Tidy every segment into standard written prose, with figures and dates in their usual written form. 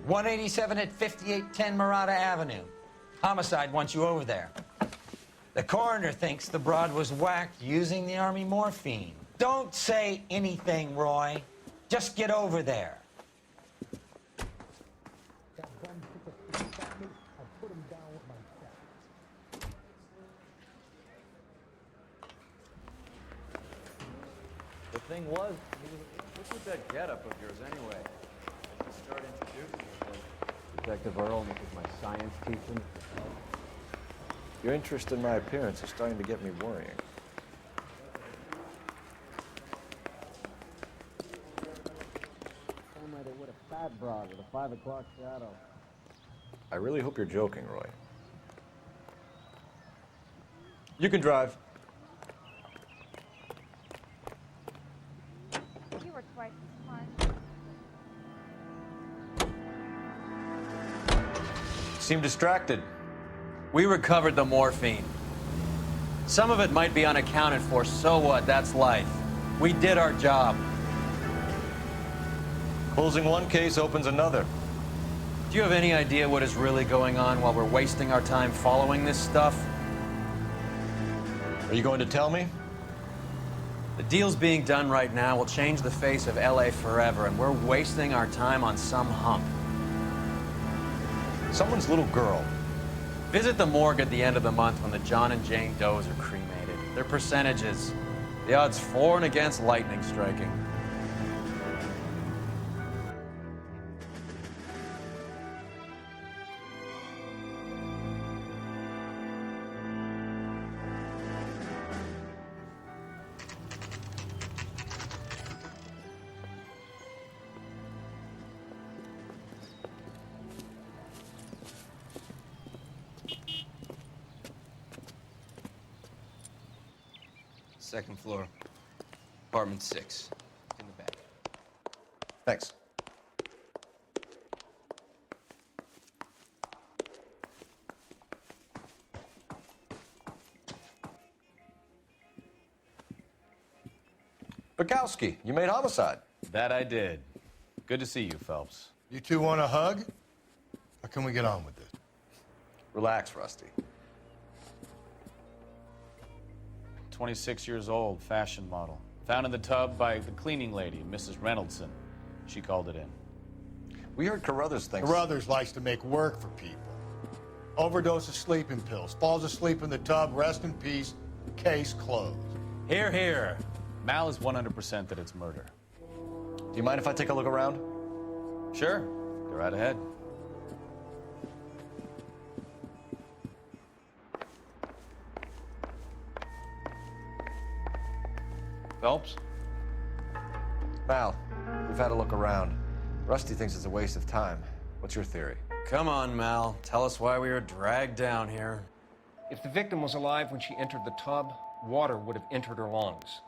187 at 5810 Murata Avenue. Homicide wants you over there. The coroner thinks the broad was whacked using the Army morphine. Don't say anything, Roy. Just get over there. The thing was, what's with that getup of yours anyway? Just start introducing yourself. Detective Earl, and this is my science teaching. Your interest in my appearance is starting to get me worrying. Sound like they would a fat broad with a 5 o'clock shadow. I really hope you're joking, Roy. You can drive. You were twice as smart. Seem distracted. We recovered the morphine. Some of it might be unaccounted for, so what? That's life. We did our job. Closing one case opens another. Do you have any idea what is really going on while we're wasting our time following this stuff? Are you going to tell me? The deals being done right now will change the face of LA forever, and we're wasting our time on some hump. Someone's little girl. Visit the morgue at the end of the month when the John and Jane Does are cremated. Their percentages. The odds for and against lightning striking. Second floor, apartment 6, in the back. Thanks. Bukowski, you made homicide. That I did. Good to see you, Phelps. You two want a hug? Or can we get on with this? Relax, Rusty. 26 years old, fashion model. Found in the tub by the cleaning lady, Mrs. Reynoldson. She called it in. We heard Carruthers thinks... Carruthers likes to make work for people. Overdose of sleeping pills. Falls asleep in the tub. Rest in peace. Case closed. Here, here. Mal is 100% that it's murder. Do you mind if I take a look around? Sure. Go right ahead. Phelps? Mal, we've had a look around. Rusty thinks it's a waste of time. What's your theory? Come on, Mal. Tell us why we were dragged down here. If the victim was alive when she entered the tub, water would have entered her lungs.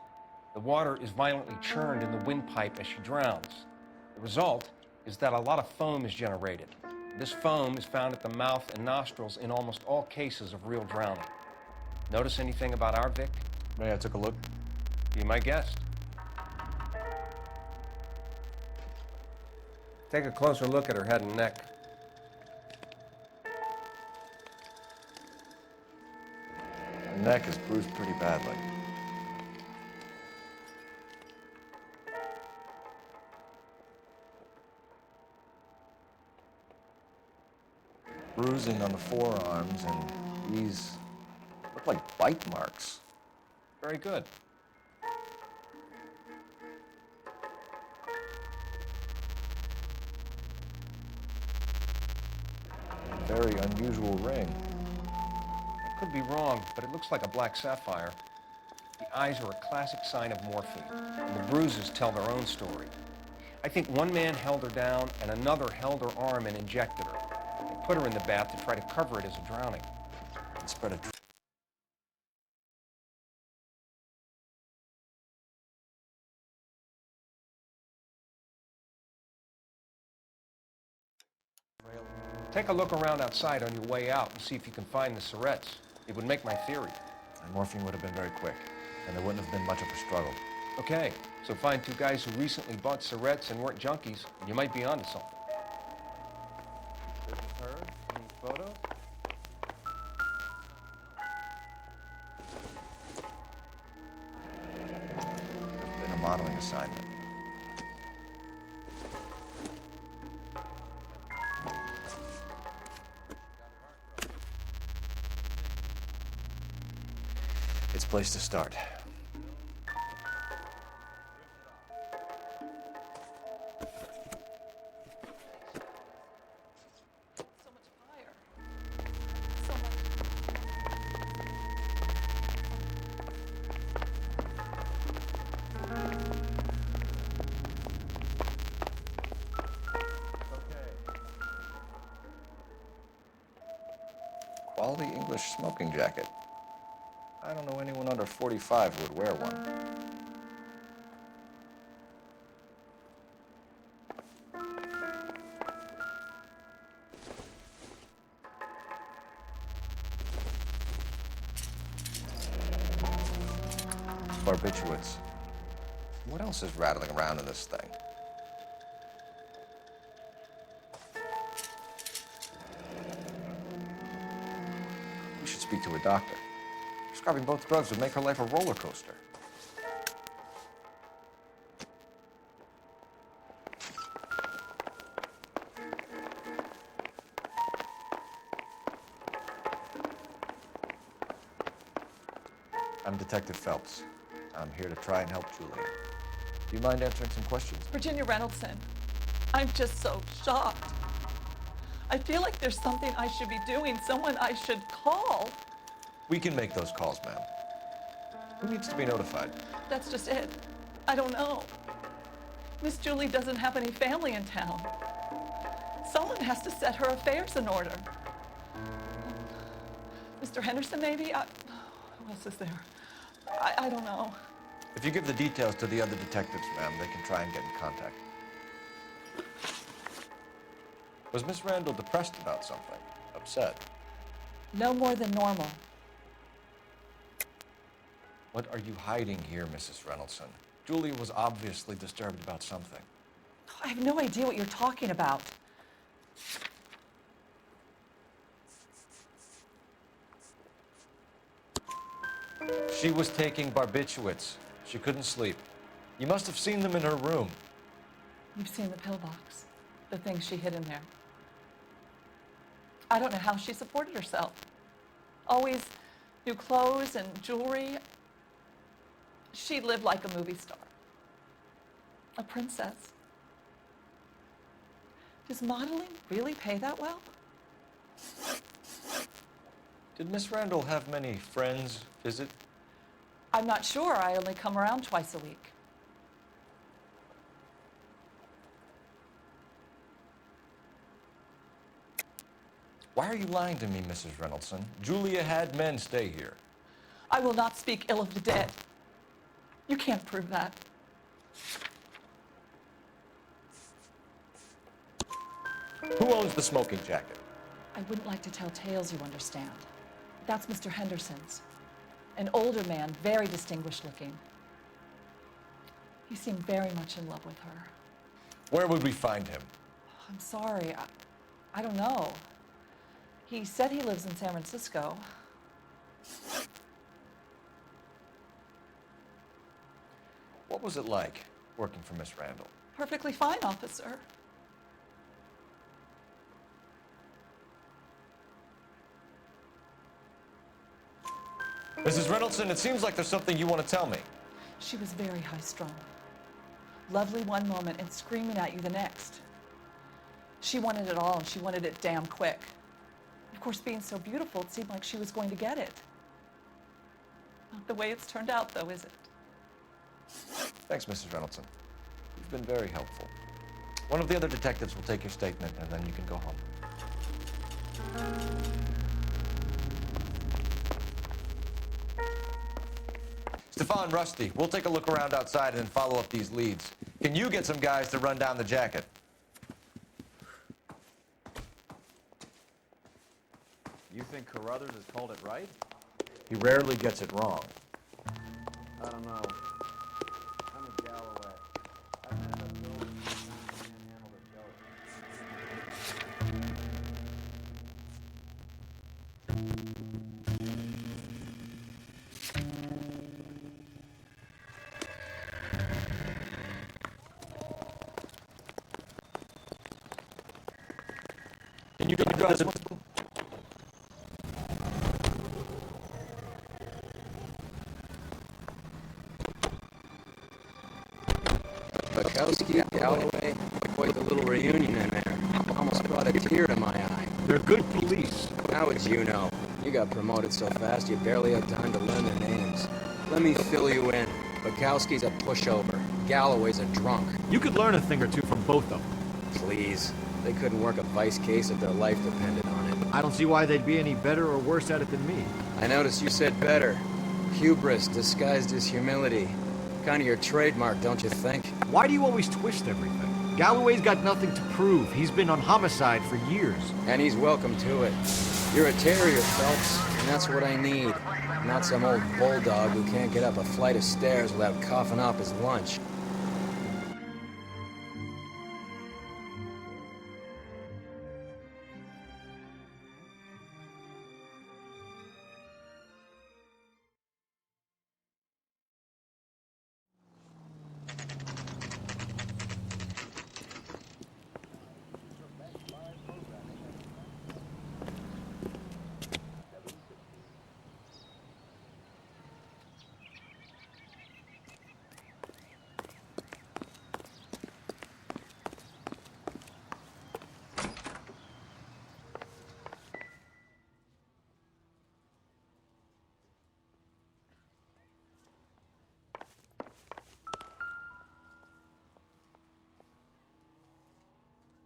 The water is violently churned in the windpipe as she drowns. The result is that a lot of foam is generated. This foam is found at the mouth and nostrils in almost all cases of real drowning. Notice anything about our Vic? May I took a look? Be my guest. Take a closer look at her head and neck. Her neck is bruised pretty badly. Bruising on the forearms, and these look like bite marks. Very good. Very unusual ring. I could be wrong, but it looks like a black sapphire. The eyes are a classic sign of morphine, and the bruises tell their own story. I think one man held her down, and another held her arm and injected her. They put her in the bath to try to cover it as a drowning. And spread a Take a look around outside on your way out and see if you can find the syrettes. It would make my theory. And morphine would have been very quick, and there wouldn't have been much of a struggle. Okay, so find two guys who recently bought syrettes and weren't junkies, and you might be onto something. photos? Been a modeling assignment. It's a place to start. So much fire. So much. Quality English smoking jacket. I don't know anyone under 45 who would wear one. Barbiturates. What else is rattling around in this thing? We should speak to a doctor. Prescribing both drugs would make her life a roller coaster. I'm Detective Phelps. I'm here to try and help Julie. Do you mind answering some questions? Virginia Reynoldson, I'm just so shocked. I feel like there's something I should be doing, someone I should call. We can make those calls, ma'am. Who needs to be notified? That's just it. I don't know. Miss Julie doesn't have any family in town. Someone has to set her affairs in order. Mr. Henderson, maybe? Who else is there? I don't know. If you give the details to the other detectives, ma'am, they can try and get in contact. Was Miss Randall depressed about something? Upset? No more than normal. What are you hiding here, Mrs. Reynoldson? Julia was obviously disturbed about something. I have no idea what you're talking about. She was taking barbiturates. She couldn't sleep. You must have seen them in her room. You've seen the pillbox, the things she hid in there. I don't know how she supported herself. Always new clothes and jewelry. She lived like a movie star, a princess. Does modeling really pay that well? Did Miss Randall have many friends visit? I'm not sure. I only come around twice a week. Why are you lying to me, Mrs. Reynoldson? Julia had men stay here. I will not speak ill of the dead. You can't prove that. Who owns the smoking jacket? I wouldn't like to tell tales, you understand. That's Mr. Henderson's. An older man, very distinguished looking. He seemed very much in love with her. Where would we find him? I'm sorry, I don't know. He said he lives in San Francisco. What was it like working for Miss Randall? Perfectly fine, officer. Mrs. Reynoldson, it seems like there's something you want to tell me. She was very high-strung. Lovely one moment and screaming at you the next. She wanted it all, and she wanted it damn quick. Of course, being so beautiful, it seemed like she was going to get it. Not the way it's turned out, though, is it? Thanks, Mrs. Reynoldson. You've been very helpful. One of the other detectives will take your statement, and then you can go home. Stefan, Rusty, we'll take a look around outside and then follow up these leads. Can you get some guys to run down the jacket? You think Carruthers has called it right? He rarely gets it wrong. I don't know. I'm with Galloway. I've met enough builders who can't handle their you drive this one? Bukowski, Galloway, quite the little reunion in there. Almost brought a tear to my eye. They're good police. How would you know? You got promoted so fast you barely had time to learn their names. Let me fill you in. Bukowski's a pushover. Galloway's a drunk. You could learn a thing or two from both of them. Please. They couldn't work a vice case if their life depended on it. I don't see why they'd be any better or worse at it than me. I noticed you said better. Hubris disguised as humility. Kind of your trademark, don't you think? Why do you always twist everything? Galloway's got nothing to prove. He's been on homicide for years. And he's welcome to it. You're a terrier, Phelps, and that's what I need. Not some old bulldog who can't get up a flight of stairs without coughing up his lunch.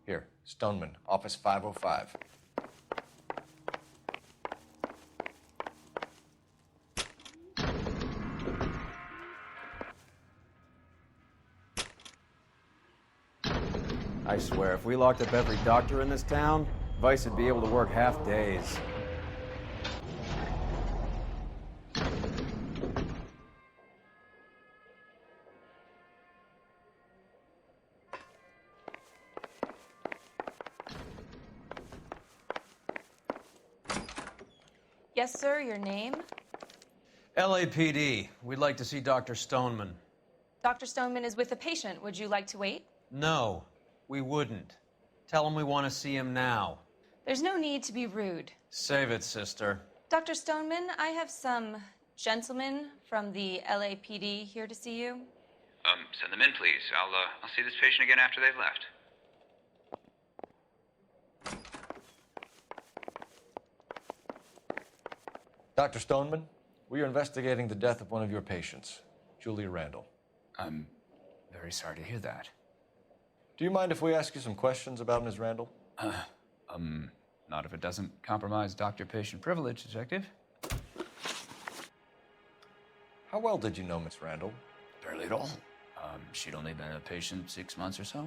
Here, Stoneman, office 505. I swear, if we locked up every doctor in this town, Vice would be able to work half days. Yes, sir, your name? LAPD. We'd like to see Dr. Stoneman. Dr. Stoneman is with a patient. Would you like to wait? No, we wouldn't. Tell him we want to see him now. There's no need to be rude. Save it, sister. Dr. Stoneman, I have some gentlemen from the LAPD here to see you. Send them in, please. I'll see this patient again after they've left. Dr. Stoneman, we are investigating the death of one of your patients, Julia Randall. I'm very sorry to hear that. Do you mind if we ask you some questions about Ms. Randall? Not if it doesn't compromise doctor-patient privilege, Detective. How well did you know Miss Randall? Barely at all. She'd only been a patient 6 months or so.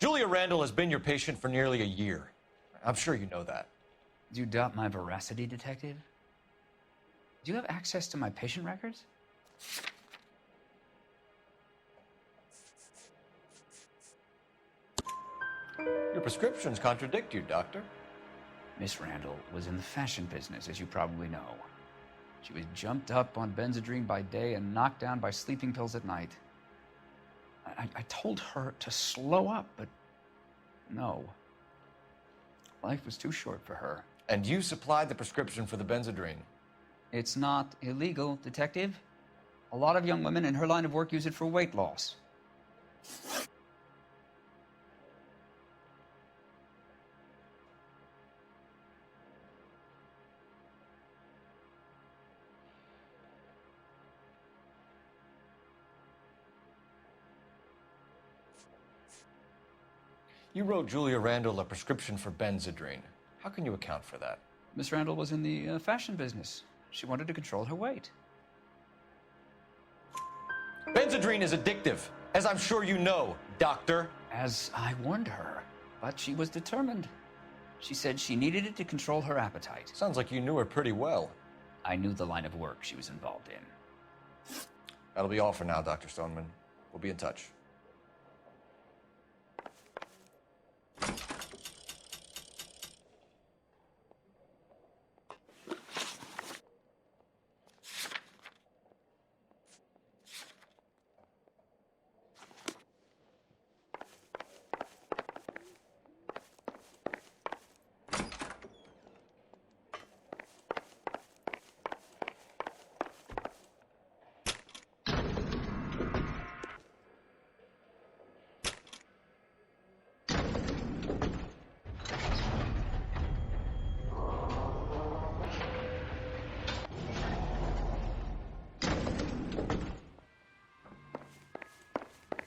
Julia Randall has been your patient for nearly a year. I'm sure you know that. Do you doubt my veracity, Detective? Do you have access to my patient records? Your prescriptions contradict you, Doctor. Miss Randall was in the fashion business, as you probably know. She was jumped up on Benzedrine by day and knocked down by sleeping pills at night. I told her to slow up, but no. Life was too short for her. And you supplied the prescription for the Benzedrine. It's not illegal, Detective. A lot of young women in her line of work use it for weight loss. You wrote Julia Randall a prescription for Benzedrine. How can you account for that? Miss Randall was in the fashion business. She wanted to control her weight. Benzedrine is addictive, as I'm sure you know, Doctor. As I warned her, but she was determined. She said she needed it to control her appetite. Sounds like you knew her pretty well. I knew the line of work she was involved in. That'll be all for now, Dr. Stoneman. We'll be in touch.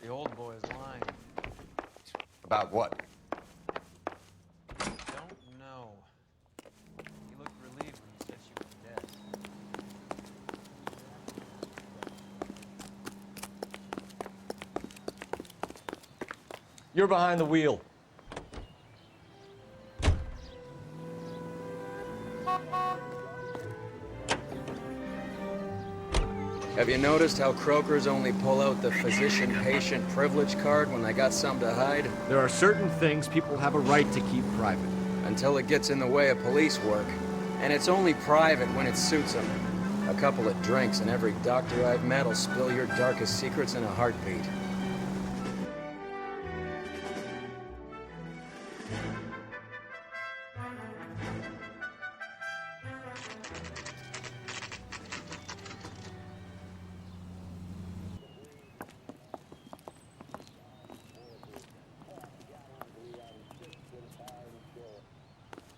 The old boy is lying. About what? Don't know. He looked relieved when you said she was dead. You're behind the wheel. Have you noticed how croakers only pull out the physician-patient privilege card when they got something to hide? There are certain things people have a right to keep private. Until it gets in the way of police work. And it's only private when it suits them. A couple of drinks and every doctor I've met will spill your darkest secrets in a heartbeat.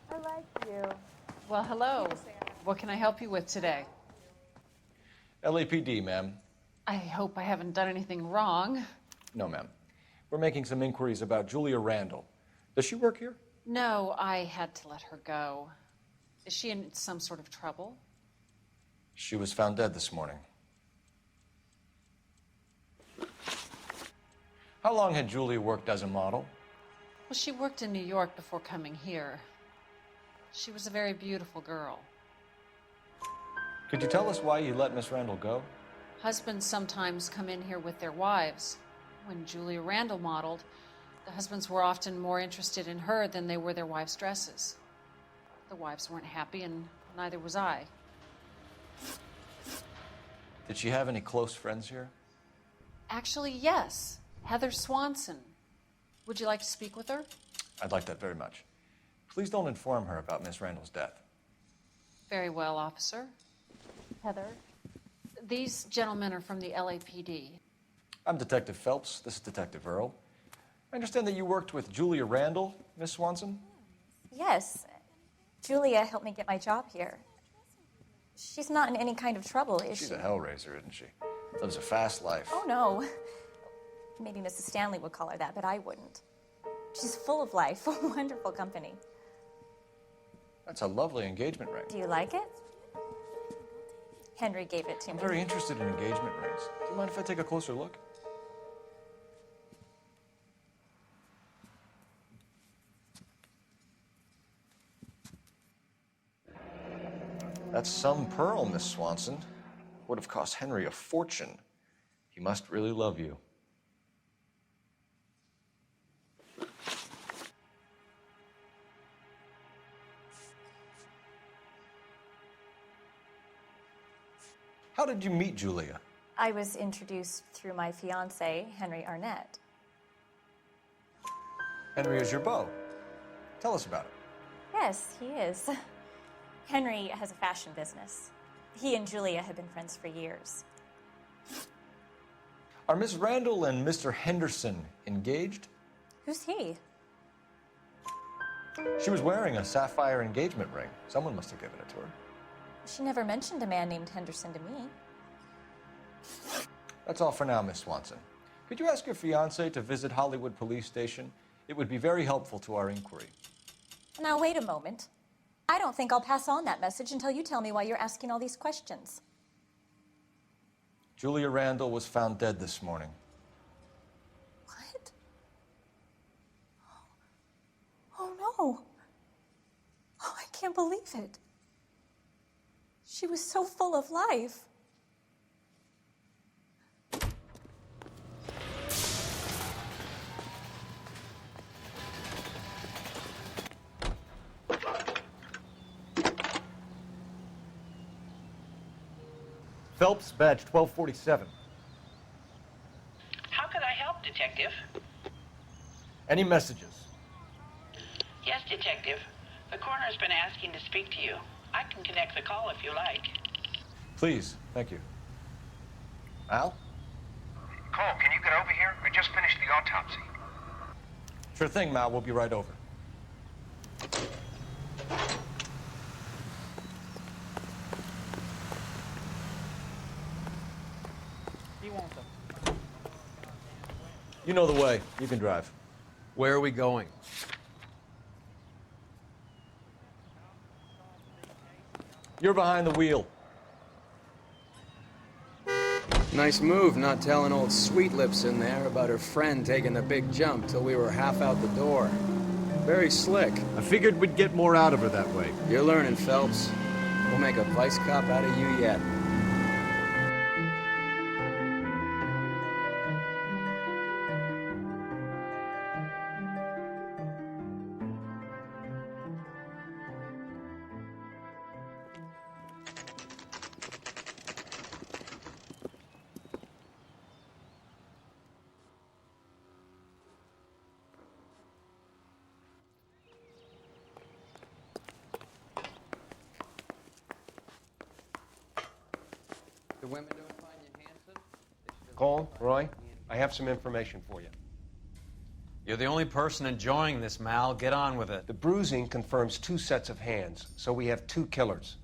I like you. Well, hello. What can I help you with today? LAPD, ma'am. I hope I haven't done anything wrong. No, ma'am. We're making some inquiries about Julia Randall. Does she work here? No, I had to let her go. Is she in some sort of trouble? She was found dead this morning. How long had Julia worked as a model? Well, she worked in New York before coming here. She was a very beautiful girl. Could you tell us why you let Miss Randall go? Husbands sometimes come in here with their wives. When Julia Randall modeled, the husbands were often more interested in her than they were their wives' dresses. The wives weren't happy, and neither was I. Did she have any close friends here? Actually, yes. Heather Swanson. Would you like to speak with her? I'd like that very much. Please don't inform her about Miss Randall's death. Very well, officer. Heather? These gentlemen are from the LAPD. I'm Detective Phelps. This is Detective Earl. I understand that you worked with Julia Randall, Miss Swanson? Yes. Julia helped me get my job here. She's not in any kind of trouble, is she? She's a hellraiser, isn't she? Lives a fast life. Oh, no. Maybe Mrs. Stanley would call her that, but I wouldn't. She's full of life, wonderful company. That's a lovely engagement ring. Do you like it? Henry gave it to I'm me. very interested in engagement rings. Do you mind if I take a closer look? That's some pearl, Miss Swanson. Would have cost Henry a fortune. He must really love you. How did you meet Julia? I was introduced through my fiancé, Henry Arnett. Henry is your beau. Tell us about it. Yes, he is. Henry has a fashion business. He and Julia have been friends for years. Are Miss Randall and Mr. Henderson engaged? Who's he? She was wearing a sapphire engagement ring. Someone must have given it to her. She never mentioned a man named Henderson to me. That's all for now, Miss Swanson. Could you ask your fiancé to visit Hollywood Police Station? It would be very helpful to our inquiry. Now, wait a moment. I don't think I'll pass on that message until you tell me why you're asking all these questions. Julia Randall was found dead this morning. What? Oh, no. Oh, I can't believe it. She was so full of life. Phelps, badge 1247. How could I help, Detective? Any messages? Yes, Detective. The coroner's been asking to speak to you. I can connect the call if you like. Please, thank you. Al? Cole, can you get over here? I just finished the autopsy. Sure thing, Mal. We'll be right over. You know the way. You can drive. Where are we going? You're behind the wheel. Nice move not telling old Sweet Lips in there about her friend taking the big jump till we were half out the door. Very slick. I figured we'd get more out of her that way. You're learning, Phelps. We'll make a vice cop out of you yet. The women don't find you handsome? Cole, Roy, I have some information for you. You're the only person enjoying this, Mal. Get on with it. The bruising confirms 2 sets of hands, so we have 2 killers.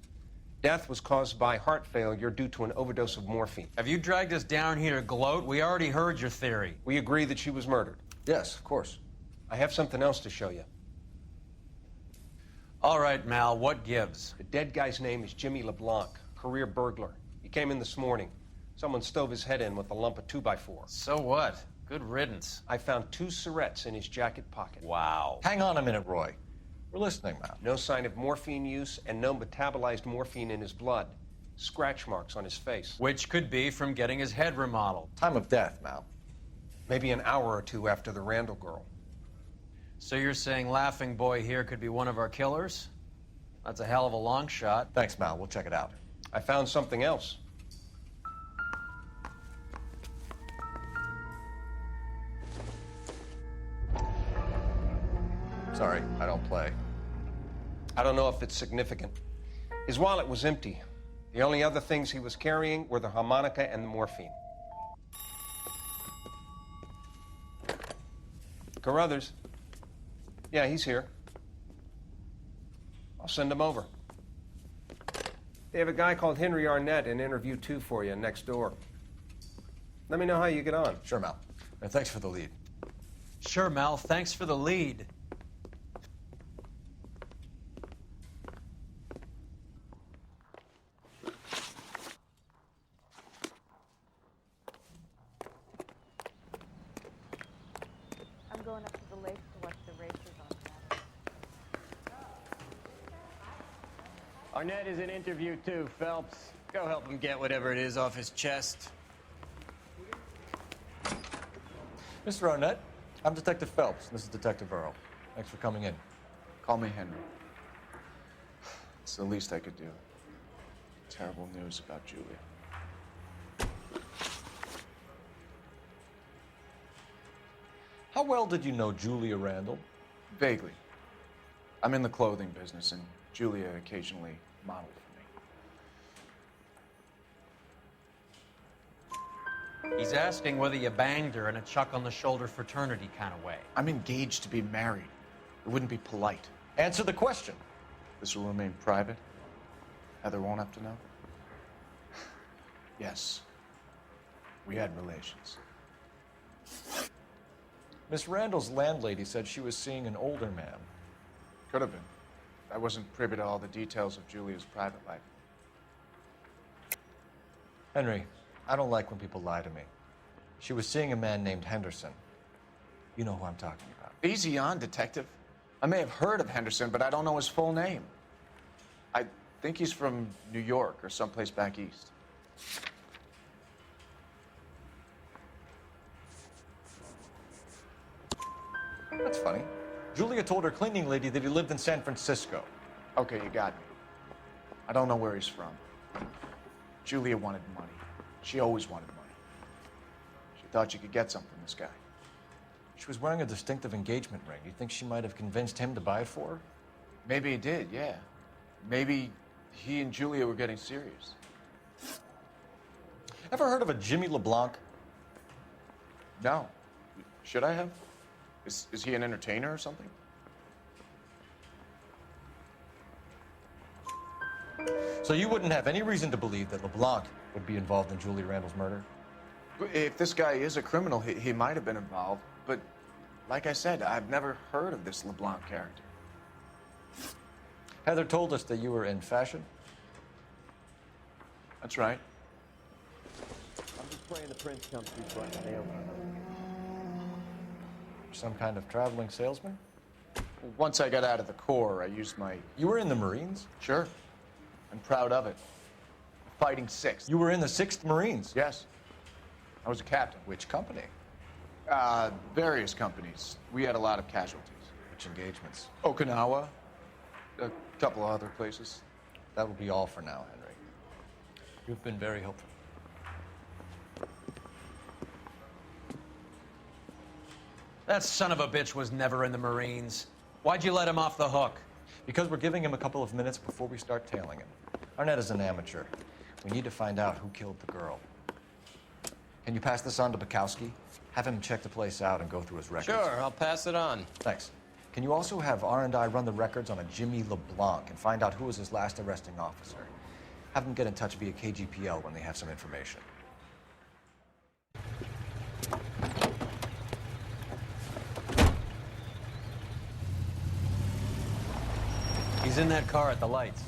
Death was caused by heart failure due to an overdose of morphine. Have you dragged us down here to gloat? We already heard your theory. We agree that she was murdered. Yes, of course. I have something else to show you. All right, Mal, what gives? The dead guy's name is Jimmy LeBlanc, career burglar. He came in this morning. Someone stove his head in with a lump of 2x4. So what? Good riddance. I found 2 cigarettes in his jacket pocket. Wow. Hang on a minute, Roy. We're listening, Mal. No sign of morphine use and no metabolized morphine in his blood. Scratch marks on his face. Which could be from getting his head remodeled. Time of death, Mal. Maybe an hour or 2 after the Randall girl. So you're saying Laughing Boy here could be one of our killers? That's a hell of a long shot. Thanks, Mal. We'll check it out. I found something else. Sorry, I don't play. I don't know if it's significant. His wallet was empty. The only other things he was carrying were the harmonica and the morphine. Carruthers. Yeah, he's here. I'll send him over. They have a guy called Henry Arnett in interview 2 for you next door. Let me know how you get on. Sure, Mal. And thanks for the lead. Sure, Mal. Thanks for the lead. I'm going up to the lake to watch the racers on Saturday. Arnett is in interview too, Phelps. Go help him get whatever it is off his chest. Mr. Arnett, I'm Detective Phelps. This is Detective Earl. Thanks for coming in. Call me Henry. It's the least I could do. Terrible news about Julia. How well did you know Julia Randall? Vaguely. I'm in the clothing business, and Julia occasionally modeled for me. He's asking whether you banged her in a chuck-on-the-shoulder fraternity kind of way. I'm engaged to be married. It wouldn't be polite. Answer the question. This will remain private? Heather won't have to know? Yes. We had relations. Miss Randall's landlady said she was seeing an older man. Could have been. I wasn't privy to all the details of Julia's private life. Henry, I don't like when people lie to me. She was seeing a man named Henderson. You know who I'm talking about. Easy on, Detective. I may have heard of Henderson, but I don't know his full name. I think he's from New York or someplace back east. That's funny. Julia told her cleaning lady that he lived in San Francisco. Okay, you got me. I don't know where he's from. Julia wanted money. She always wanted money. She thought she could get some from this guy. She was wearing a distinctive engagement ring. You think she might have convinced him to buy it for her? Maybe he did, yeah. Maybe he and Julia were getting serious. Ever heard of a Jimmy LeBlanc? No. Should I have? Is he an entertainer or something? So you wouldn't have any reason to believe that LeBlanc would be involved in Julie Randall's murder? If this guy is a criminal, he might have been involved. But like I said, I've never heard of this LeBlanc character. Heather told us that you were in fashion. That's right. I'm just playing the Prince comes through front and nail. Some kind of traveling salesman? Once I got out of the Corps, I used my... You were in the Marines? Sure. I'm proud of it. Fighting 6th. You were in the 6th Marines? Yes. I was a captain. Which company? Various companies. We had a lot of casualties. Which engagements? Okinawa. A couple of other places. That will be all for now, Henry. You've been very helpful. That son of a bitch was never in the Marines. Why'd you let him off the hook? Because we're giving him a couple of minutes before we start tailing him. Arnett is an amateur. We need to find out who killed the girl. Can you pass this on to Bukowski? Have him check the place out and go through his records. Sure, I'll pass it on. Thanks. Can you also have R&I run the records on a Jimmy LeBlanc and find out who was his last arresting officer? Have them get in touch via KGPL when they have some information. He's in that car at the lights.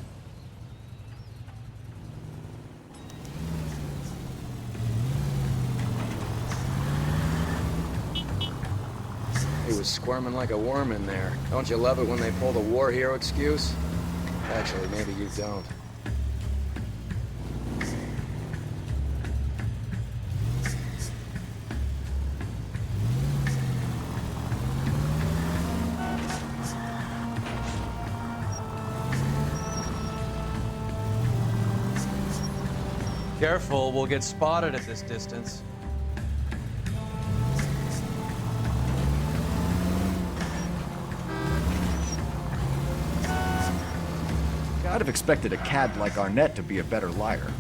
He was squirming like a worm in there. Don't you love it when they pull the war hero excuse? Actually, maybe you don't. Careful, we'll get spotted at this distance. I'd have expected a cad like Arnett to be a better liar.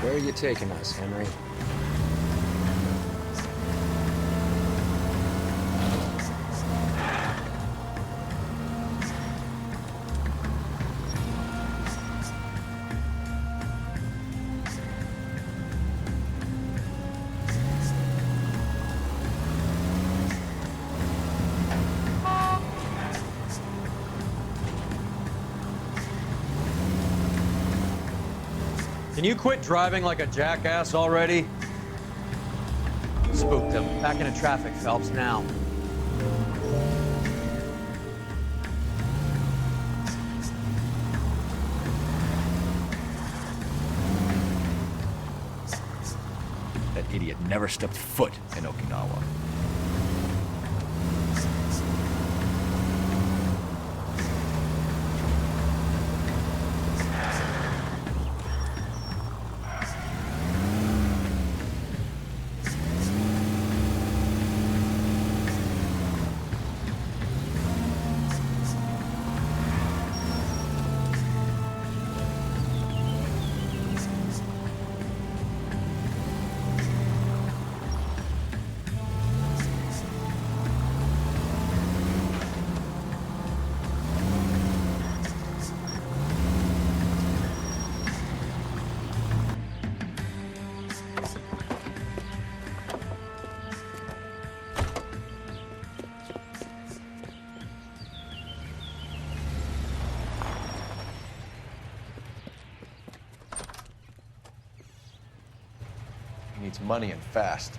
Where are you taking us, Henry? Can you quit driving like a jackass already? Spooked him. Back into traffic, Phelps, now. That idiot never stepped foot in Okinawa. He needs money and fast.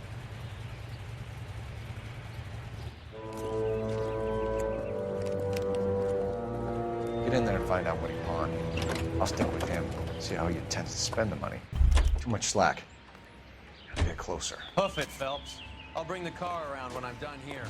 Get in there and find out what he pawned. I'll stick with him, see how he intends to spend the money. Too much slack. Gotta get closer. Hoof it, Phelps. I'll bring the car around when I'm done here.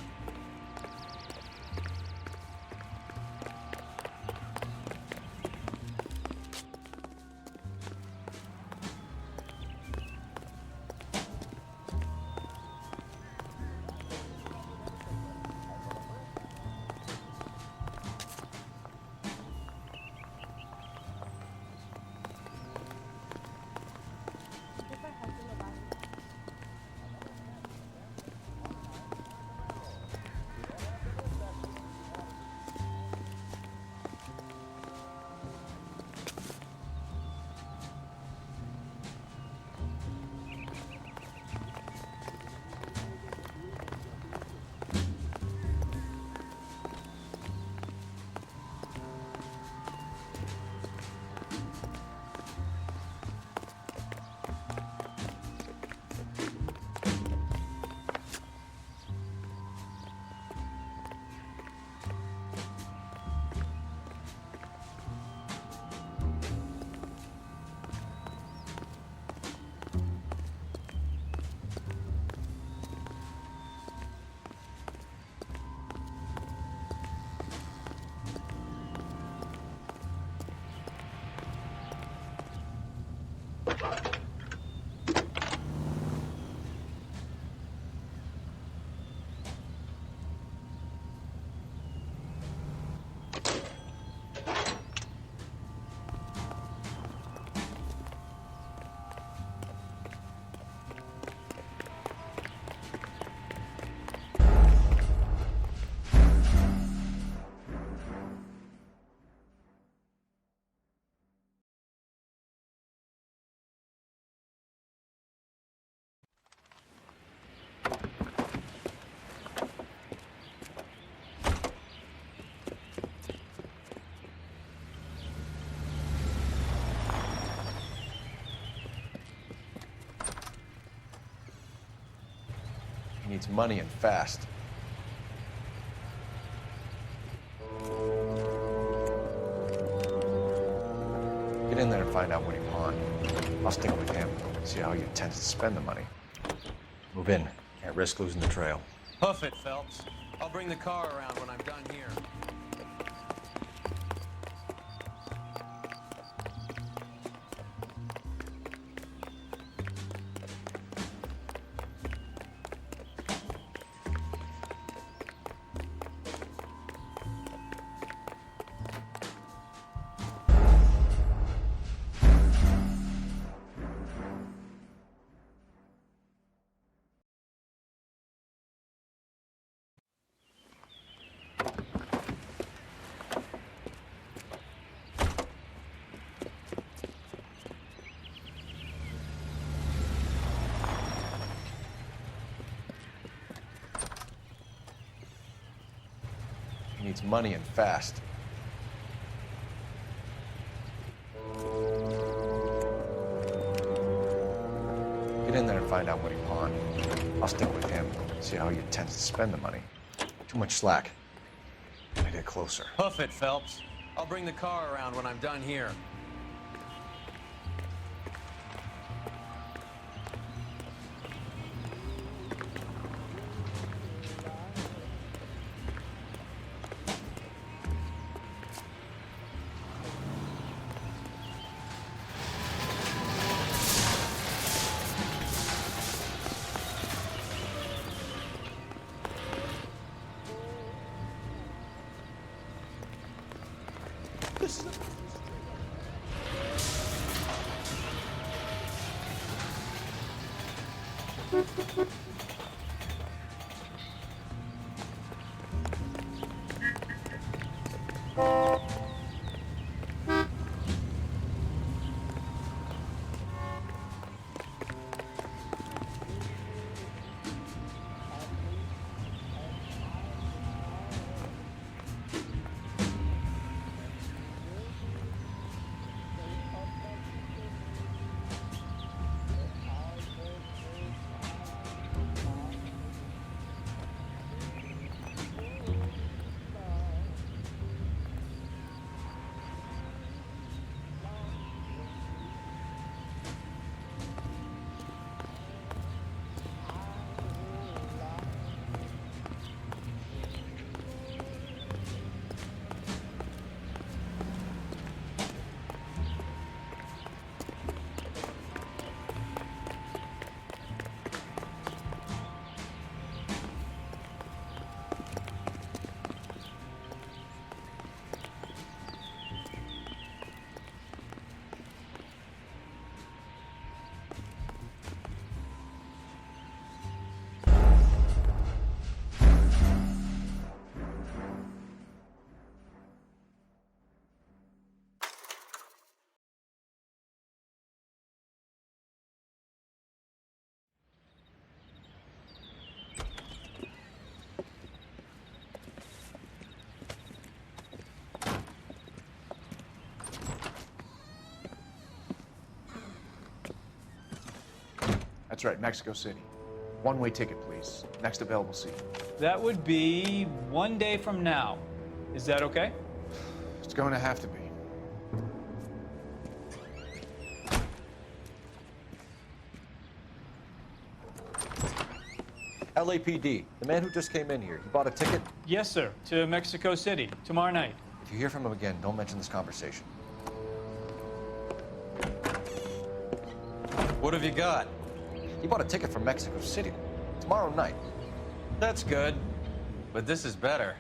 He needs money and fast. Get in there and find out what he pawned. I'll stick with him, see how he intends to spend the money. Move in. Can't risk losing the trail. Hoof it, Phelps. I'll bring the car around when I'm done here. He needs money and fast. Get in there and find out what he pawned. I'll stick with him, see how he intends to spend the money. Too much slack. Gotta get closer. Hoof it, Phelps. I'll bring the car around when I'm done here. That's right, Mexico City. One-way ticket, please. Next available seat. That would be 1 day from now. Is that okay? It's going to have to be. LAPD, the man who just came in here, he bought a ticket? Yes, sir. To Mexico City, tomorrow night. If you hear from him again, don't mention this conversation. What have you got? He bought a ticket from Mexico City tomorrow night. That's good, but this is better.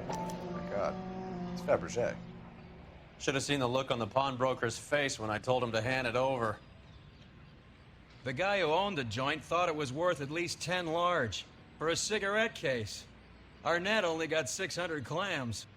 Oh my God, it's Fabergé. Should have seen the look on the pawnbroker's face when I told him to hand it over. The guy who owned the joint thought it was worth at least 10 large for a cigarette case. Arnett only got 600 clams.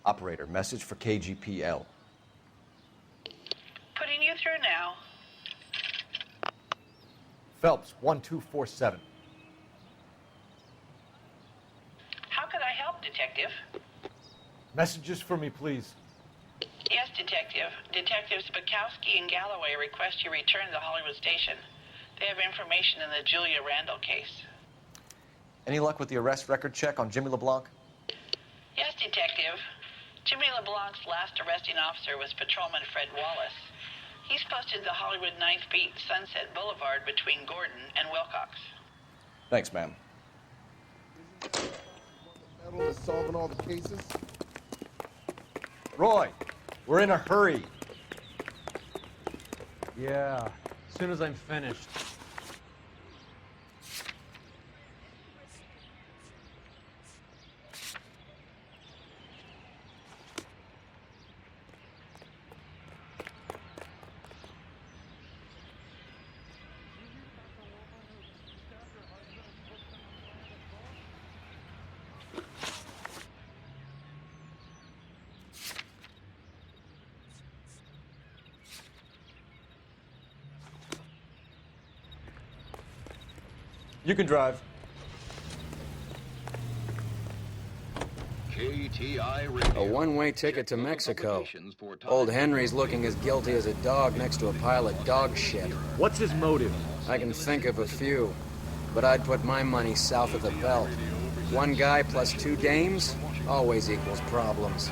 Operator, message for KGPL. Putting you through now. Phelps, 1247. How could I help, Detective? Messages for me, please. Yes, Detective. Detectives Bukowski and Galloway request you return to the Hollywood station. They have information in the Julia Randall case. Any luck with the arrest record check on Jimmy LeBlanc? Yes, Detective. Jimmy LeBlanc's last arresting officer was Patrolman Fred Wallace. He's posted the Hollywood 9th Beat Sunset Boulevard between Gordon and Wilcox. Thanks, ma'am. Is solving all the cases? Roy, we're in a hurry. Yeah, as soon as I'm finished. You can drive. A one-way ticket to Mexico. Old Henry's looking as guilty as a dog next to a pile of dog shit. What's his motive? I can think of a few, but I'd put my money south of the belt. One guy plus two dames always equals problems.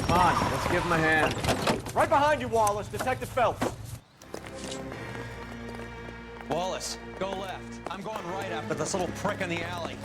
Come on, let's give him a hand. Right behind you, Wallace. Detective Phelps. Wallace, go left. I'm going right after this little prick in the alley.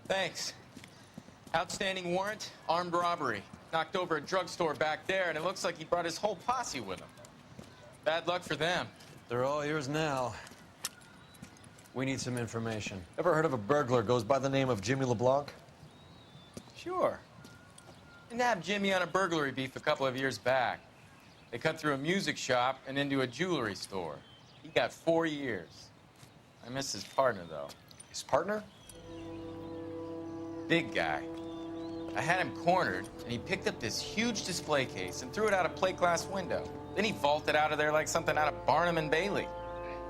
Thanks. Outstanding warrant, armed robbery. Knocked over a drugstore back there, and it looks like he brought his whole posse with him. Bad luck for them. They're all yours now. We need some information. Ever heard of a burglar goes by the name of Jimmy LeBlanc? Sure. I nabbed Jimmy on a burglary beef a couple of years back. They cut through a music shop and into a jewelry store. He got 4 years. I miss his partner, though. His partner? Big guy. I had him cornered, and he picked up this huge display case and threw it out a plate glass window. Then he vaulted out of there like something out of Barnum and Bailey.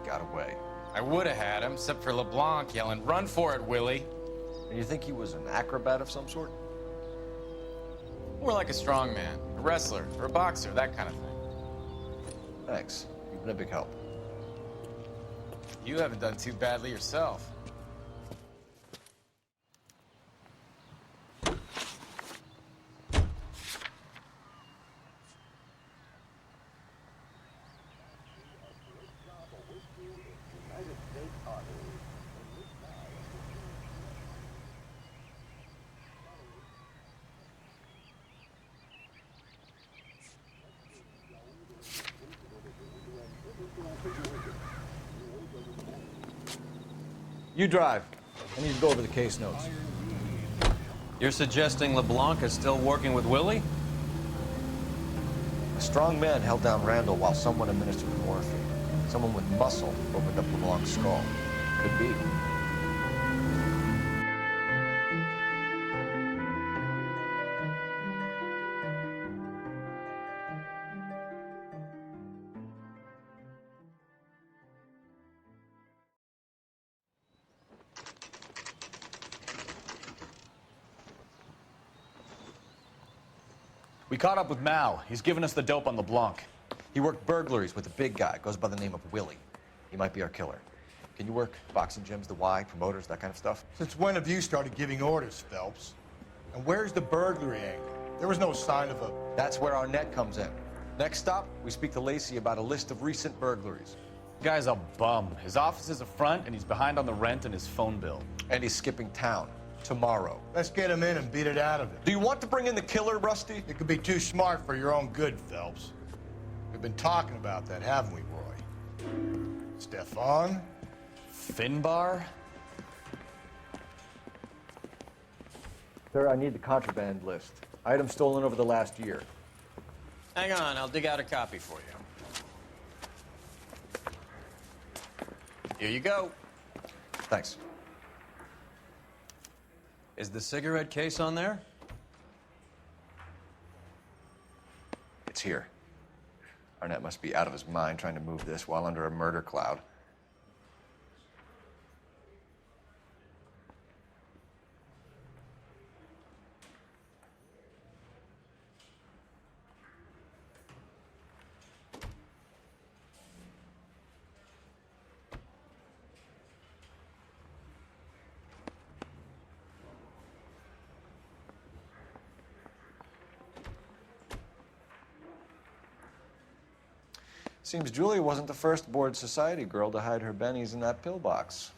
Got away. I would have had him, except for LeBlanc yelling, "Run for it, Willie!" And you think he was an acrobat of some sort? More like a strongman, a wrestler, or a boxer, that kind of thing. Thanks. You've been a big help. You haven't done too badly yourself. You drive. I need to go over the case notes. You're suggesting LeBlanc is still working with Willie? A strong man held down Randall while someone administered morphine. Someone with muscle opened up LeBlanc's skull. Could be. We caught up with Mao. He's given us the dope on LeBlanc. He worked burglaries with a big guy. Goes by the name of Willie. He might be our killer. Can you work boxing gyms, the Y, promoters, that kind of stuff? Since when have you started giving orders, Phelps? And where's the burglary angle? There was no sign of a... That's where our net comes in. Next stop, we speak to Lacey about a list of recent burglaries. Guy's a bum. His office is a front, and he's behind on the rent and his phone bill. And he's skipping town. Tomorrow. Let's get him in and beat it out of him. Do you want to bring in the killer, Rusty? You could be too smart for your own good, Phelps. We've been talking about that, haven't we, Roy? Stefan? Finbar? Sir, I need the contraband list. Items stolen over the last year. Hang on, I'll dig out a copy for you. Here you go. Thanks. Is the cigarette case on there? It's here. Arnett must be out of his mind trying to move this while under a murder cloud. Seems Julia wasn't the first bored society girl to hide her bennies in that pillbox.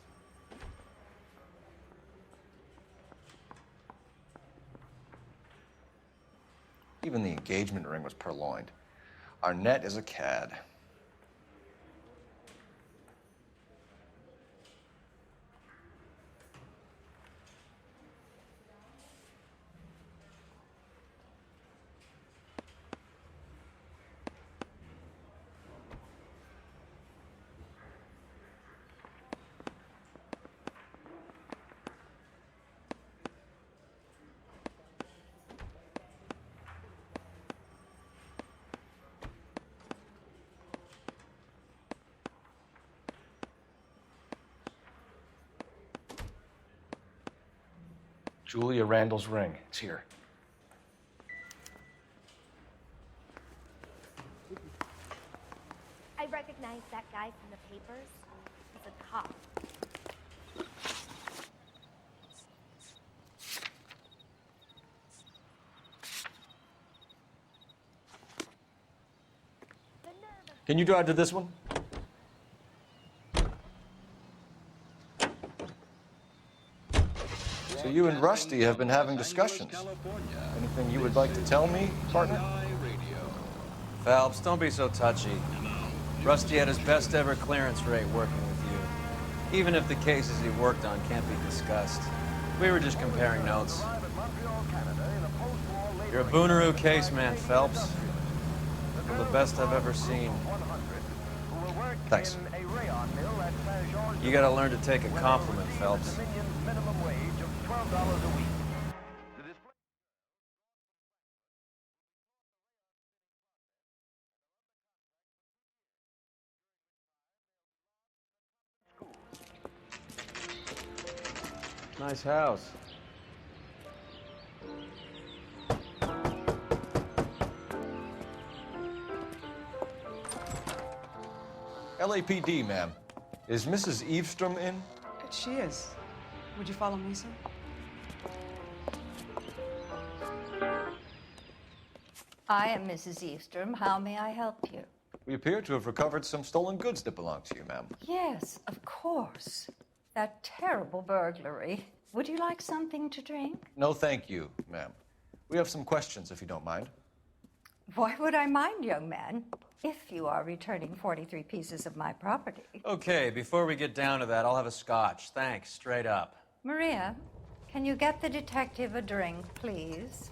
Even the engagement ring was purloined. Arnett is a cad. Julia Randall's ring. It's here. I recognize that guy from the papers. He's a cop. Can you drive to this one? So you and Rusty have been having discussions. Anything you would like to tell me, partner? Phelps, don't be so touchy. Rusty had his best ever clearance rate working with you. Even if the cases he worked on can't be discussed. We were just comparing notes. You're a Booneroo case man, Phelps. You're the best I've ever seen. Thanks. You gotta learn to take a compliment, Phelps. Minimum wage of $12 a week. Nice house. LAPD, ma'am. Is Mrs. Eavestrom in? She is. Would you follow me, sir? I am Mrs. Eavestrom. How may I help you? We appear to have recovered some stolen goods that belong to you, ma'am. Yes, of course. That terrible burglary. Would you like something to drink? No, thank you, ma'am. We have some questions, if you don't mind. Why would I mind, young man, if you are returning 43 pieces of my property? Okay, before we get down to that, I'll have a scotch. Thanks, straight up. Maria, can you get the detective a drink, please?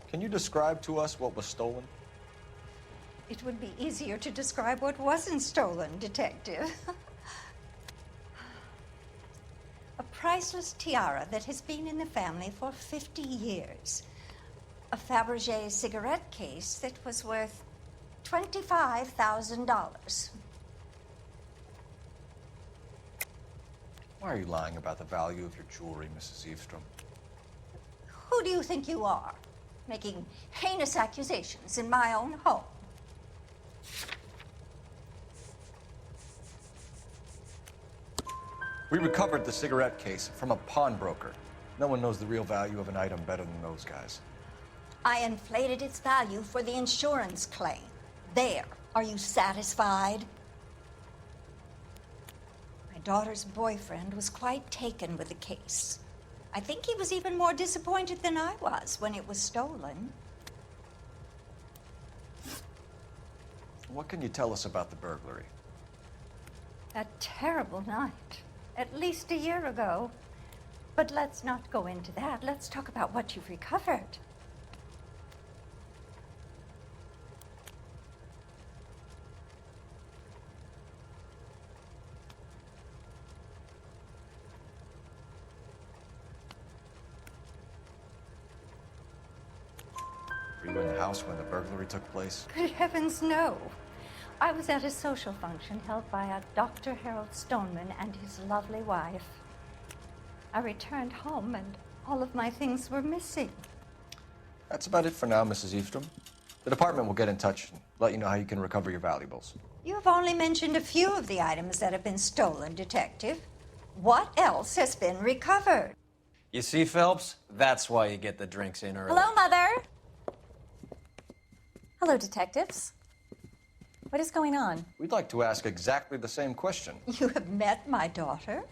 Can you describe to us what was stolen? It would be easier to describe what wasn't stolen, Detective. A priceless tiara that has been in the family for 50 years. A Fabergé cigarette case that was worth $25,000. Why are you lying about the value of your jewelry, Mrs. Eavestrom? Who do you think you are, making heinous accusations in my own home? We recovered the cigarette case from a pawnbroker. No one knows the real value of an item better than those guys. I inflated its value for the insurance claim. There. Are you satisfied? My daughter's boyfriend was quite taken with the case. I think he was even more disappointed than I was when it was stolen. What can you tell us about the burglary? That terrible night. At least a year ago. But let's not go into that. Let's talk about what you've recovered. Were you in the house when the burglary took place? Good heavens, no. I was at a social function held by a Dr. Harold Stoneman and his lovely wife. I returned home and all of my things were missing. That's about it for now, Mrs. Eavestrom. The department will get in touch and let you know how you can recover your valuables. You have only mentioned a few of the items that have been stolen, Detective. What else has been recovered? You see, Phelps? That's why you get the drinks in early. Hello, Mother. Hello, detectives. What is going on? We'd like to ask exactly the same question. You have met my daughter?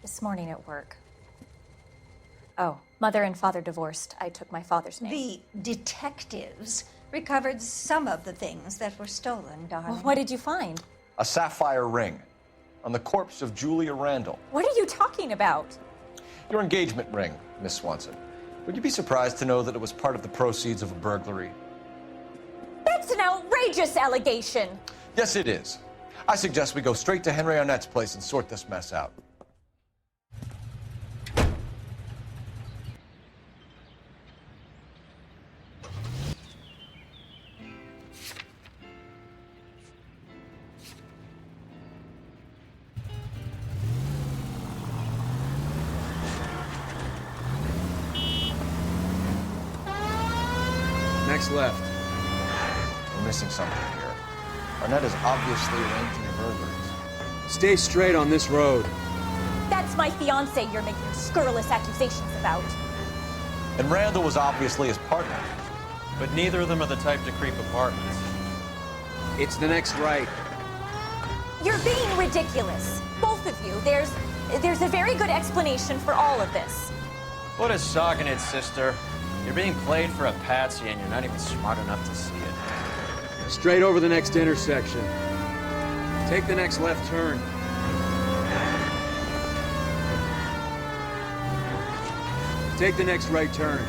This morning at work. Oh, Mother and Father divorced. I took my father's name. The detectives recovered some of the things that were stolen, darling. Well, what did you find? A sapphire ring on the corpse of Julia Randall. What are you talking about? Your engagement ring, Miss Swanson. Would you be surprised to know that it was part of the proceeds of a burglary? That's an outrageous allegation. Yes, it is. I suggest we go straight to Henry Arnett's place and sort this mess out. Next left. We're missing something here. Arnett is obviously arranging burglaries. Stay straight on this road. That's my fiance you're making scurrilous accusations about. And Randall was obviously his partner. But neither of them are the type to creep apartments. It's the next right. You're being ridiculous. Both of you. There's a very good explanation for all of this. What is sogging it, sister? You're being played for a patsy and you're not even smart enough to see it. Straight over the next intersection. Take the next left turn. Take the next right turn.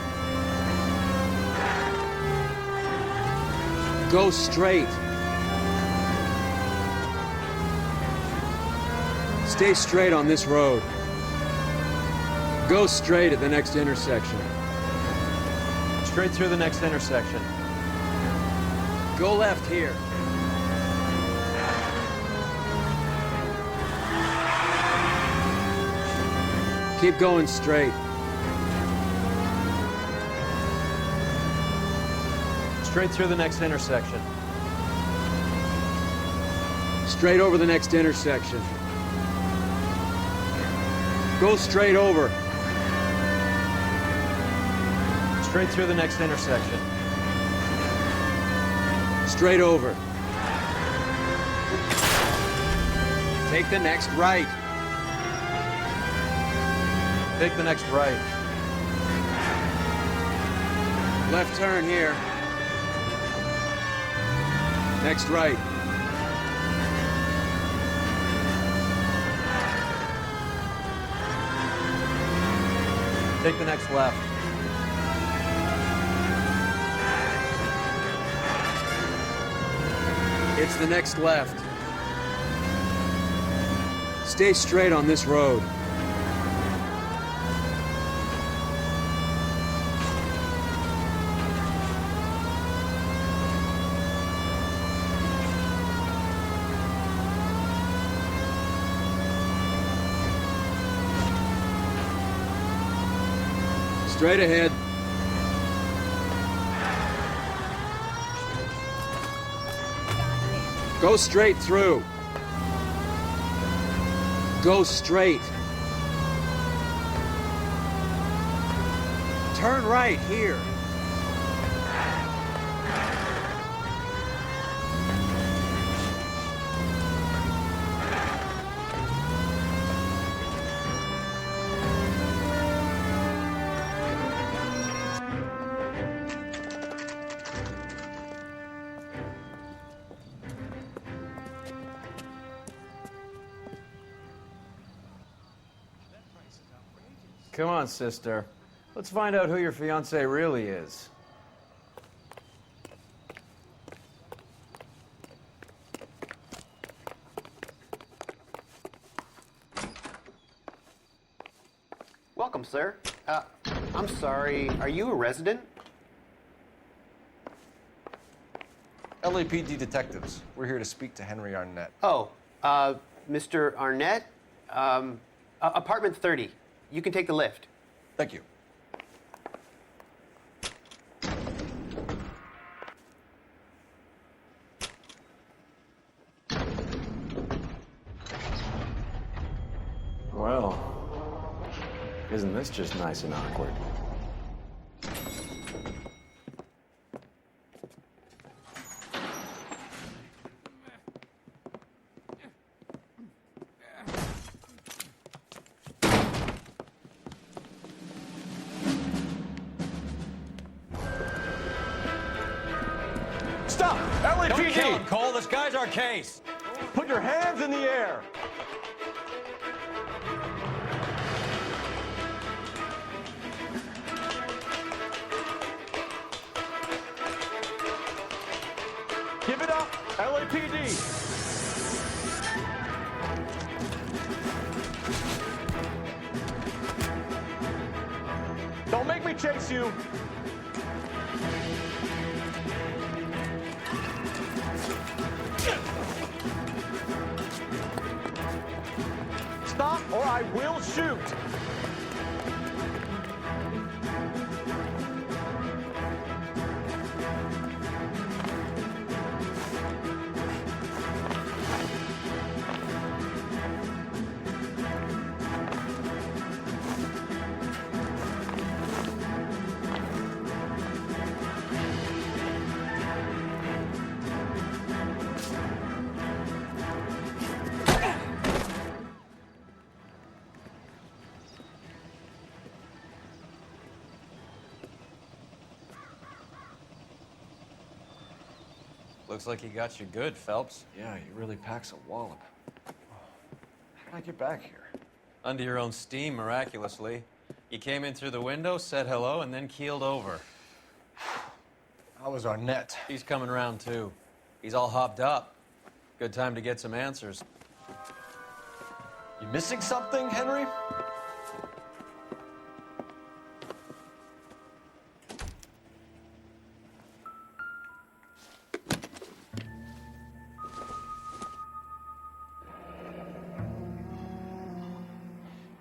Go straight. Stay straight on this road. Go straight at the next intersection. Straight through the next intersection. Go left here. Keep going straight. Straight through the next intersection. Straight over the next intersection. Go straight over. Straight through the next intersection. Straight over. Take the next right. Take the next right. Left turn here. Next right. Take the next left. It's the next left. Stay straight on this road. Straight ahead. Go straight through. Go straight. Turn right here. Come on, sister. Let's find out who your fiancé really is. Welcome, sir. I'm sorry, are you a resident? LAPD detectives. We're here to speak to Henry Arnett. Oh, Mr. Arnett? Apartment 30. You can take the lift. Thank you. Well, isn't this just nice and awkward? Stop! LAPD! Don't kill him, Cole. This guy's our case. Put your hands in the air. Give it up, LAPD. Don't make me chase you. Stop or I will shoot. Looks like he got you good, Phelps. Yeah, he really packs a wallop. How did I get back here? Under your own steam, miraculously. You came in through the window, said hello, and then keeled over. How was Arnett? He's coming around too. He's all hopped up. Good time to get some answers. You missing something, Henry?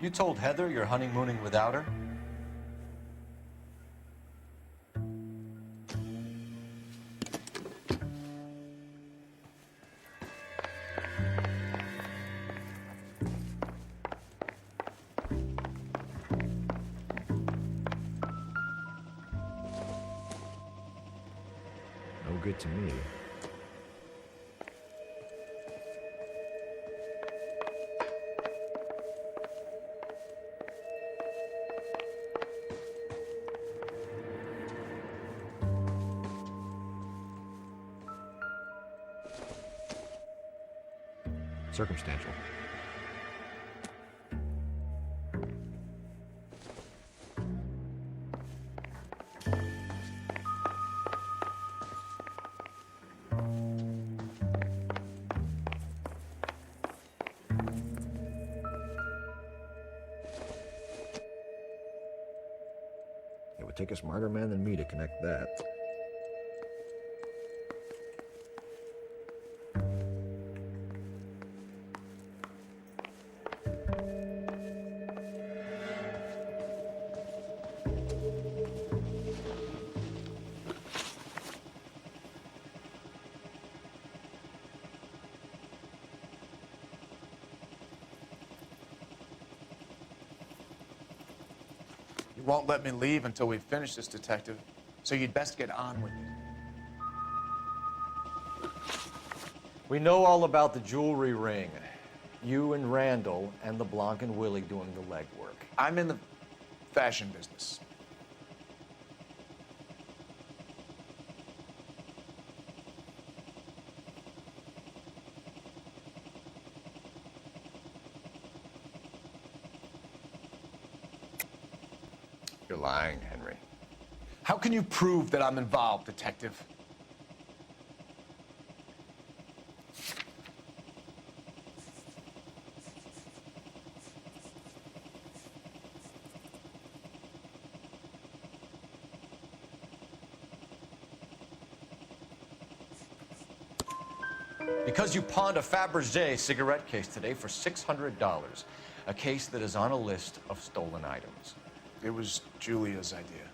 You told Heather you're honeymooning without her? No good to me. Circumstantial. It would take a smarter man than me to connect that. You won't let me leave until we've finished this, Detective, so you'd best get on with it. We know all about the jewelry ring. You and Randall and LeBlanc and Willie doing the legwork. I'm in the fashion business. You're lying, Henry. How can you prove that I'm involved, Detective? Because you pawned a Fabergé cigarette case today for $600. A case that is on a list of stolen items. It was Julia's idea.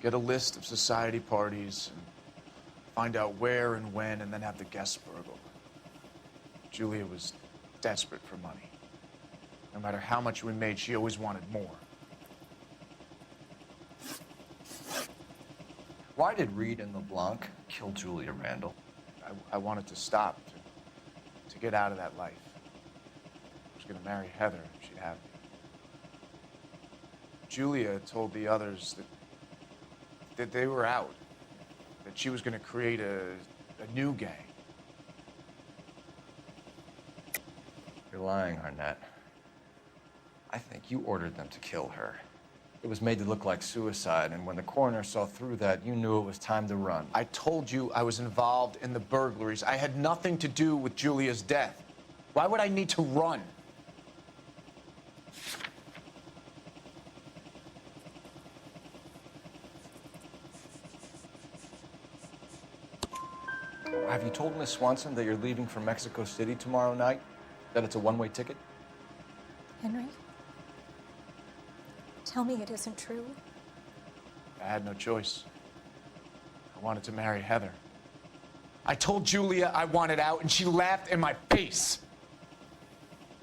Get a list of society parties and find out where and when, and then have the guests burgled. Julia was desperate for money. No matter how much we made, she always wanted more. Why did Reed and LeBlanc kill Julia Randall? I wanted to stop, to get out of that life. I was going to marry Heather if she'd have me. Julia told the others that they were out, that she was going to create a new gang. You're lying, Arnett. I think you ordered them to kill her. It was made to look like suicide, and when the coroner saw through that, you knew it was time to run. I told you I was involved in the burglaries. I had nothing to do with Julia's death. Why would I need to run? Have you told Miss Swanson that you're leaving for Mexico City tomorrow night? That it's a one-way ticket? Henry? Tell me it isn't true. I had no choice. I wanted to marry Heather. I told Julia I wanted out, and she laughed in my face.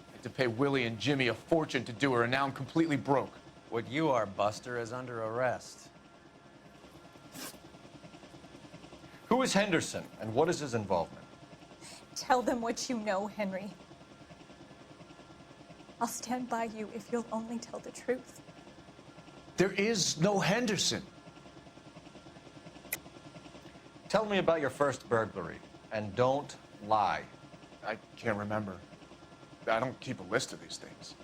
I had to pay Willie and Jimmy a fortune to do her, and now I'm completely broke. What you are, Buster, is under arrest. Who is Henderson, and what is his involvement? Tell them what you know, Henry. I'll stand by you if you'll only tell the truth. There is no Henderson. Tell me about your first burglary, and don't lie. I can't remember. I don't keep a list of these things.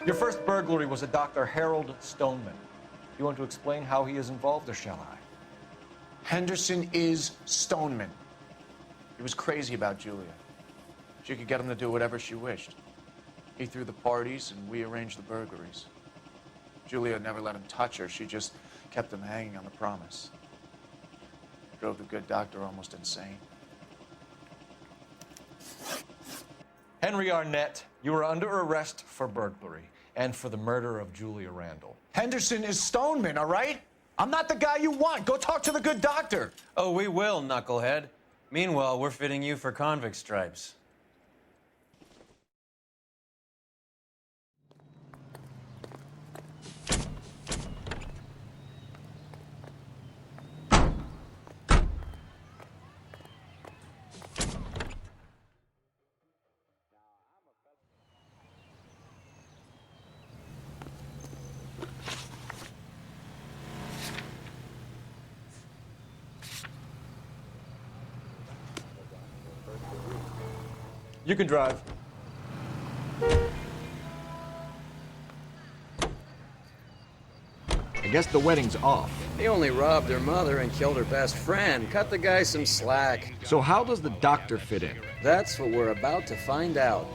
Your first burglary was a Dr. Harold Stoneman. You want to explain how he is involved, or shall I? Henderson is Stoneman. He was crazy about Julia. She could get him to do whatever she wished. He threw the parties, and we arranged the burglaries. Julia never let him touch her. She just kept him hanging on the promise. Drove the good doctor almost insane. Henry Arnett, you are under arrest for burglary and for the murder of Julia Randall. Henderson is Stoneman, all right? I'm not the guy you want. Go talk to the good doctor. Oh, we will, knucklehead. Meanwhile, we're fitting you for convict stripes. You can drive. I guess the wedding's off. He only robbed her mother and killed her best friend. Cut the guy some slack. So how does the doctor fit in? That's what we're about to find out.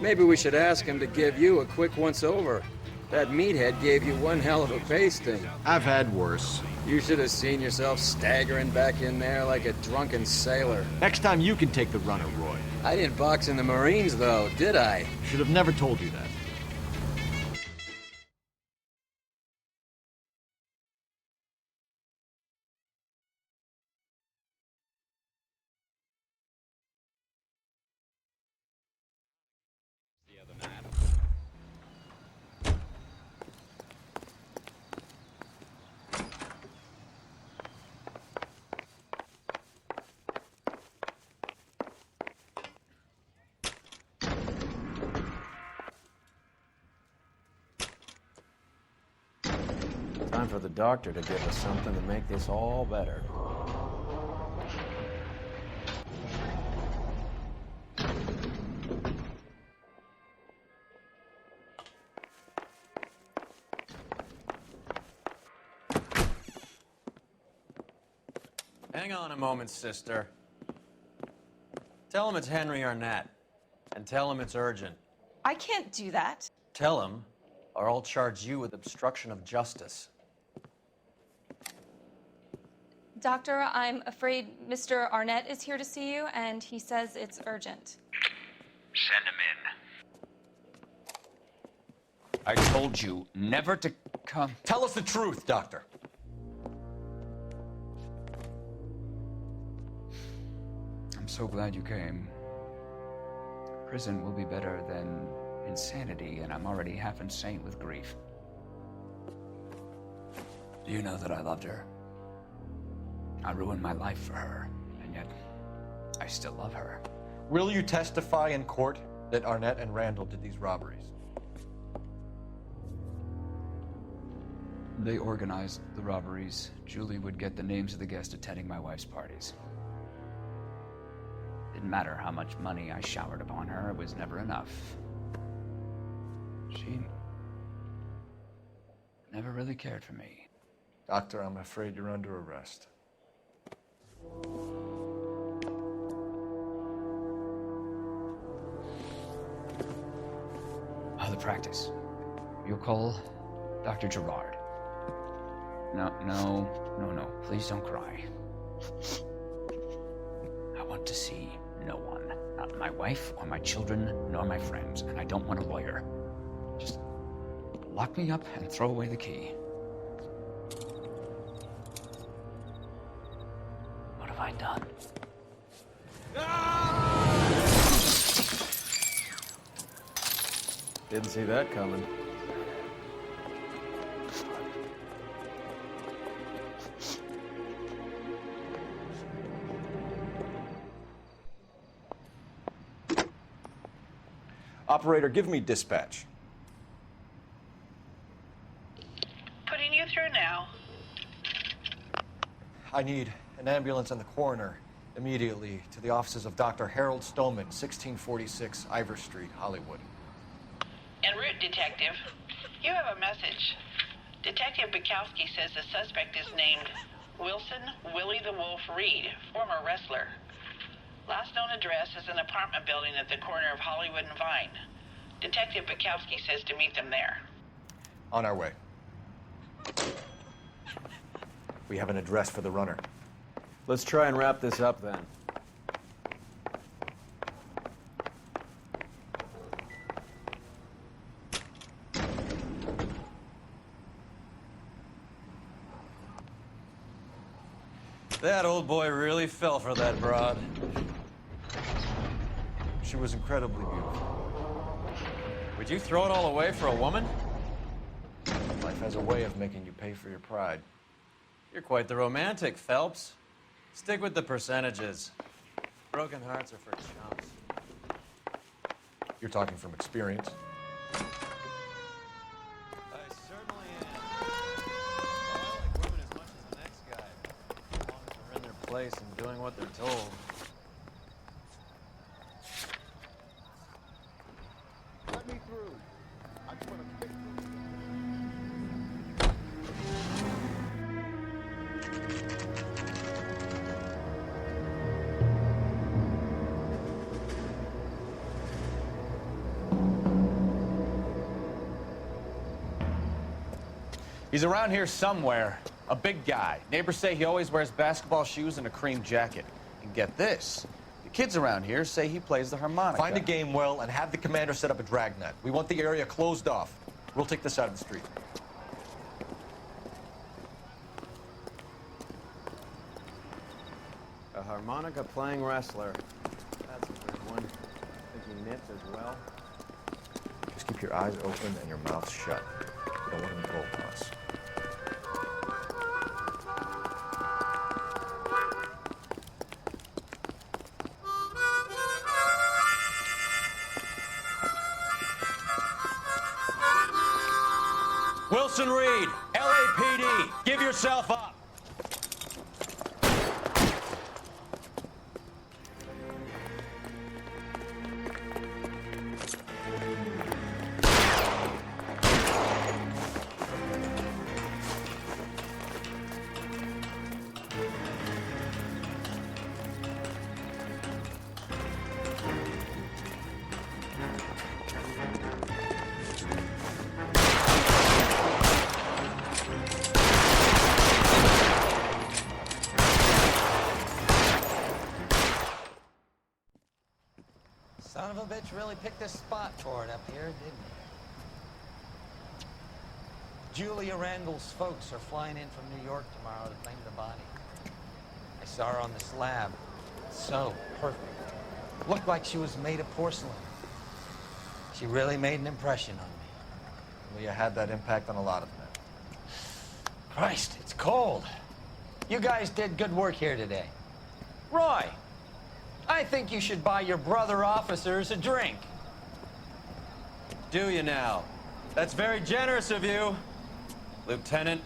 Maybe we should ask him to give you a quick once-over. That meathead gave you one hell of a pasting. I've had worse. You should have seen yourself staggering back in there like a drunken sailor. Next time you can take the runner, Roy. I didn't box in the Marines, though, did I? Should have never told you that. Time for the doctor to give us something to make this all better. Hang on a moment, sister. Tell him it's Henry Arnett, and tell him it's urgent. I can't do that. Tell him, or I'll charge you with obstruction of justice. Doctor, I'm afraid Mr. Arnett is here to see you, and he says it's urgent. Send him in. I told you never to come. Tell us the truth, Doctor. I'm so glad you came. Prison will be better than insanity, and I'm already half insane with grief. Do you know that I loved her? I ruined my life for her, and yet I still love her. Will you testify in court that Arnett and Randall did these robberies? They organized the robberies. Julie would get the names of the guests attending my wife's parties. Didn't matter how much money I showered upon her, it was never enough. She never really cared for me. Doctor, I'm afraid you're under arrest. The practice. You'll call Dr. Gerard. No. Please don't cry. I want to see no one. Not my wife or my children, nor my friends. And I don't want a lawyer. Just lock me up and throw away the key. What have I done? Didn't see that coming. Operator, give me dispatch. Putting you through now. I need an ambulance and the coroner immediately to the offices of Dr. Harold Stoneman, 1646 Ivor Street, Hollywood. En route, Detective. You have a message. Detective Bukowski says the suspect is named Wilson Willie the Wolf Reed, former wrestler. Last known address is an apartment building at the corner of Hollywood and Vine. Detective Bukowski says to meet them there. On our way. We have an address for the runner. Let's try and wrap this up then. That old boy really fell for that broad. She was incredibly beautiful. Would you throw it all away for a woman? Life has a way of making you pay for your pride. You're quite the romantic, Phelps. Stick with the percentages. Broken hearts are for chumps. You're talking from experience. I certainly am. I like women as much as the next guy, as long as they're in their place and doing what they're told. Let me through. I just want to pick through. He's around here somewhere. A big guy. Neighbors say he always wears basketball shoes and a cream jacket. And get this. The kids around here say he plays the harmonica. Find a game well and have the commander set up a dragnet. We want the area closed off. We'll take this side of the street. A harmonica-playing wrestler. That's a good one. Think he knits as well? Just keep your eyes open and your mouth shut. We don't want him to bolt on us. Wilson Reed, LAPD, give yourself up. Son of a bitch really picked a spot for it up here, didn't he? Julia Randall's folks are flying in from New York tomorrow to claim the body. I saw her on the slab. So perfect. Looked like she was made of porcelain. She really made an impression on me. Well, you had that impact on a lot of men. Christ, it's cold. You guys did good work here today. Roy, I think you should buy your brother officers a drink. Do you now? That's very generous of you, Lieutenant